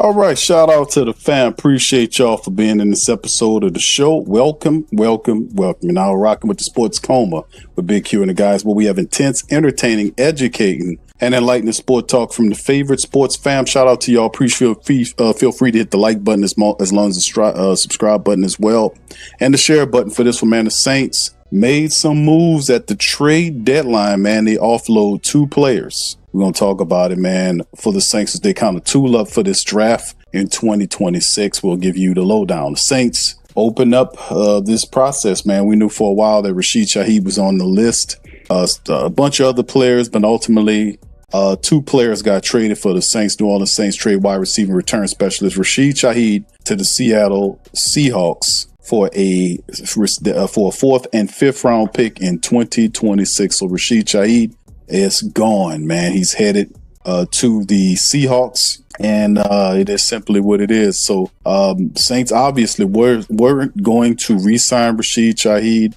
All right, shout out to the fam. Appreciate y'all for being in this episode of the show. Welcome. Now rocking with the Sports Coma with Big Q and the guys, where we have intense, entertaining, educating, and enlightening sport talk from the favorite sports fam. Shout out to y'all. Feel free to hit the like button as long as the subscribe button as well, and the share button for this one, man. The Saints made some moves at the trade deadline, man. They offload 2 players. We're going to talk about it, man, for the Saints as they kind of tool up for this draft in 2026. We'll give you the lowdown. The Saints open up this process, man. We knew for a while that Rashid Shaheed was on the list. A bunch of other players, but ultimately 2 players got traded for the Saints. New Orleans Saints trade wide receiver return specialist Rashid Shaheed to the Seattle Seahawks for a 4th and 5th round pick in 2026. So Rashid Shaheed is gone, man. He's headed to the Seahawks, and it is simply what it is. So Saints obviously weren't going to re-sign Rashid Shaheed,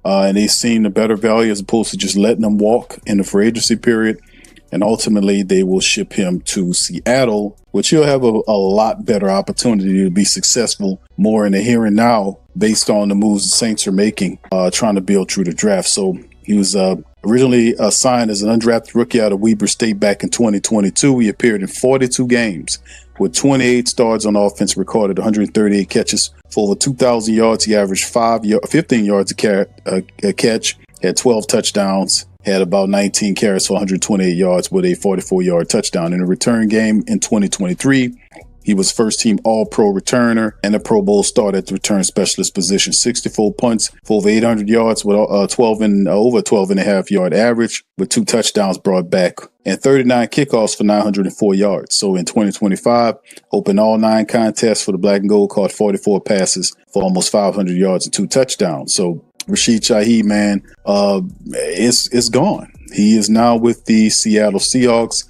and they seen the better value as opposed to just letting him walk in the free agency period. And ultimately, they will ship him to Seattle, which he'll have a lot better opportunity to be successful more in the here and now based on the moves the Saints are making, trying to build through the draft. So he was originally signed as an undrafted rookie out of Weber State back in 2022. He appeared in 42 games with 28 starts on offense, recorded 138 catches for over 2,000 yards. He averaged 15 yards a catch, had 12 touchdowns, had about 19 carries for 128 yards with a 44-yard touchdown. In a return game in 2023, he was first-team All-Pro returner and a Pro Bowl start at the return specialist position. 64 punts for over 800 yards with over 12.5-yard average with 2 touchdowns brought back, and 39 kickoffs for 904 yards. So in 2025, opened all 9 contests for the Black and Gold, caught 44 passes for almost 500 yards and 2 touchdowns. So Rashid Shaheed, man, is gone. He is now with the Seattle Seahawks.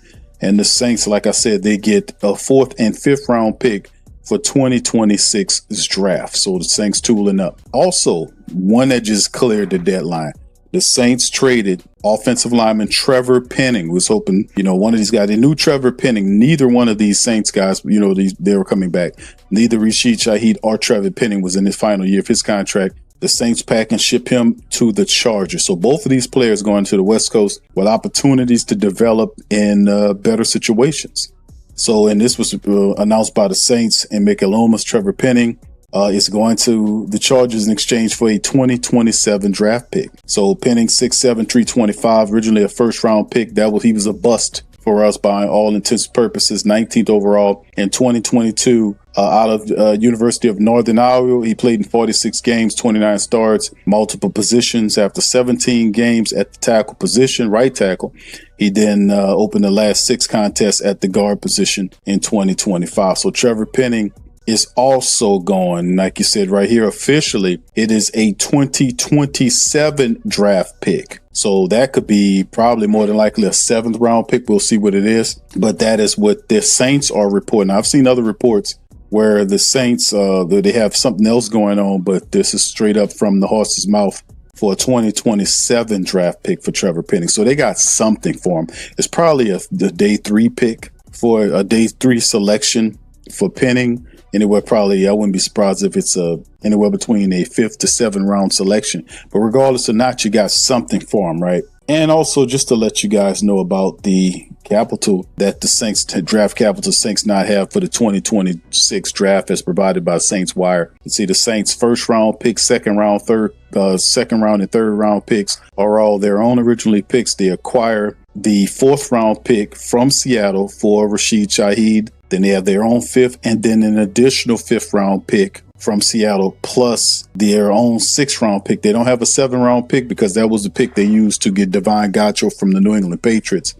And the Saints, like I said, they get a 4th and 5th round pick for 2026's draft. So the Saints tooling up. Also, one that just cleared the deadline. The Saints traded offensive lineman Trevor Penning. Was hoping, one of these guys. They knew Trevor Penning. Neither one of these Saints guys, they were coming back. Neither Rashid Shaheed or Trevor Penning was in his final year of his contract. The Saints pack and ship him to the Chargers. So both of these players going to the West Coast with opportunities to develop in better situations. So, and this was announced by the Saints, and Micheloma's Trevor Penning is going to the Chargers in exchange for a 2027 draft pick. So Penning 6'7", 325, originally a first-round pick. He was a bust for us by all intents and purposes. 19th overall in 2022. Out of University of Northern Iowa, he played in 46 games, 29 starts, multiple positions. After 17 games at the tackle position, right tackle, he then opened the last 6 contests at the guard position in 2025. So Trevor Penning is also gone. Like you said right here, officially, it is a 2027 draft pick. So that could be probably more than likely a 7th round pick. We'll see what it is. But that is what the Saints are reporting. I've seen other reports where the Saints, they have something else going on, but this is straight up from the horse's mouth for a 2027 draft pick for Trevor Penning. So they got something for him. It's probably the day 3 pick for a day 3 selection for Penning. Anywhere probably, I wouldn't be surprised if it's anywhere between a 5th to 7th round selection. But regardless or not, you got something for him, right? And also, just to let you guys know about the capital that the Saints, draft capital Saints not have for the 2026 draft as provided by Saints Wire. You see the Saints first round pick, second round and third round picks are all their own originally picks. They acquire the 4th round pick from Seattle for Rashid Shaheed. Then they have their own 5th and then an additional 5th round pick from Seattle plus their own 6th round pick. They don't have a 7th round pick because that was the pick they used to get Divine Gacho from the New England Patriots.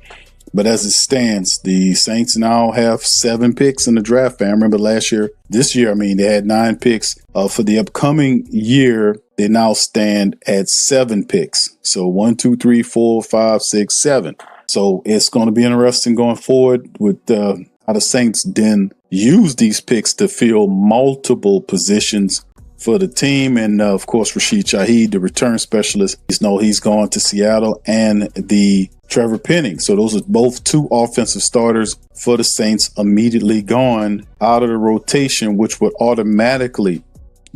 But as it stands, the Saints now have 7 picks in the draft. I remember this year, they had 9 picks. For the upcoming year, they now stand at 7 picks. So 1, 2, 3, 4, 5, 6, 7. So it's going to be interesting going forward with how the Saints then use these picks to fill multiple positions for the team. And of course, Rashid Shaheed, the return specialist, he's gone to Seattle, and the Trevor Penning. So those are both two offensive starters for the Saints immediately gone out of the rotation, which would automatically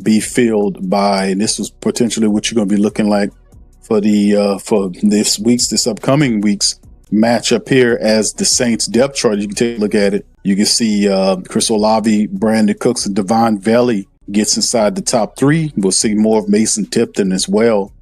be filled by, and this was potentially what you're going to be looking like for this upcoming week's matchup here as the Saints depth chart. You can take a look at it. You can see Chris Olave, Brandon Cooks, and Devon Valley gets inside the top three. We'll see more of Mason Tipton as well.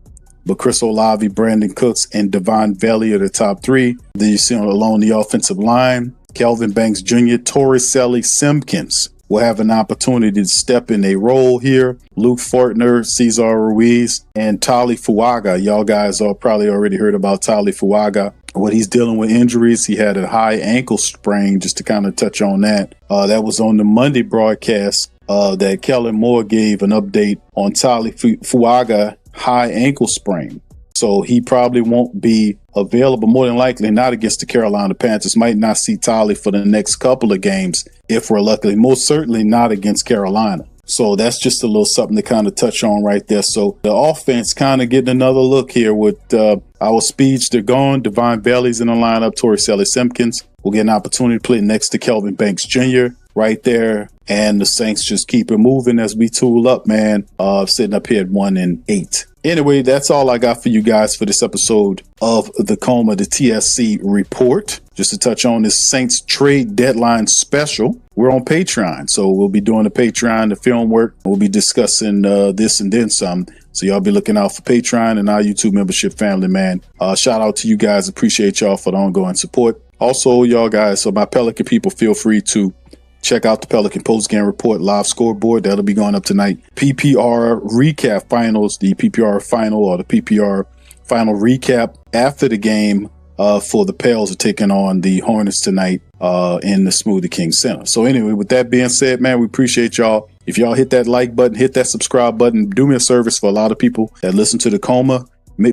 But Chris Olave, Brandon Cooks, and Devon Valley are the top three. Then you see along the offensive line, Kelvin Banks Jr., Torricelli Simpkins will have an opportunity to step in a role here. Luke Fortner, Cesar Ruiz, and Tali Fuaga. Y'all guys all probably already heard about Tali Fuaga. What he's dealing with injuries. He had a high ankle sprain, just to kind of touch on that. That was on the Monday broadcast that Kellen Moore gave an update on Tali Fuaga high ankle sprain. So he probably won't be available, more than likely not against the Carolina Panthers. Might not see Tali for the next couple of games if we're lucky. Most certainly not against Carolina. So that's just a little something to kind of touch on right there. So the offense kind of getting another look here with our speeds. They're gone. Devon Valley's in the lineup. Torricelli Simpkins will get an opportunity to play next to Kelvin Banks Jr. right there. And the Saints just keep it moving as we tool up, man. Sitting up here at 1-8. Anyway, that's all I got for you guys for this episode of the Coma, the TSC report. Just to touch on this Saints trade deadline special. We're on Patreon, so we'll be doing the Patreon, the film work. We'll be discussing this and then some. So y'all be looking out for Patreon and our YouTube membership family, man. Shout out to you guys. Appreciate y'all for the ongoing support. Also, y'all guys, so my Pelican people, feel free to check out the Pelican post-game report live scoreboard. That'll be going up tonight. PPR recap finals, the PPR final or the PPR final recap after the game for the Pels are taking on the Hornets tonight in the Smoothie King Center. So anyway, with that being said, man, we appreciate y'all. If y'all hit that like button, hit that subscribe button, do me a service for a lot of people that listen to the Coma.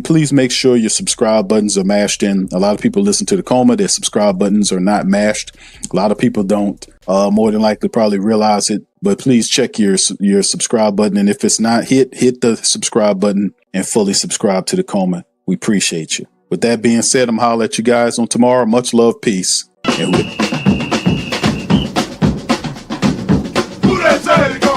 Please make sure your subscribe buttons are mashed in. A lot of people listen to the Coma. Their subscribe buttons are not mashed. A lot of people don't more than likely probably realize it. But please check your subscribe button. And if it's not hit the subscribe button and fully subscribe to the Coma. We appreciate you. With that being said, I'm holler at you guys on tomorrow. Much love, peace. And Who that say?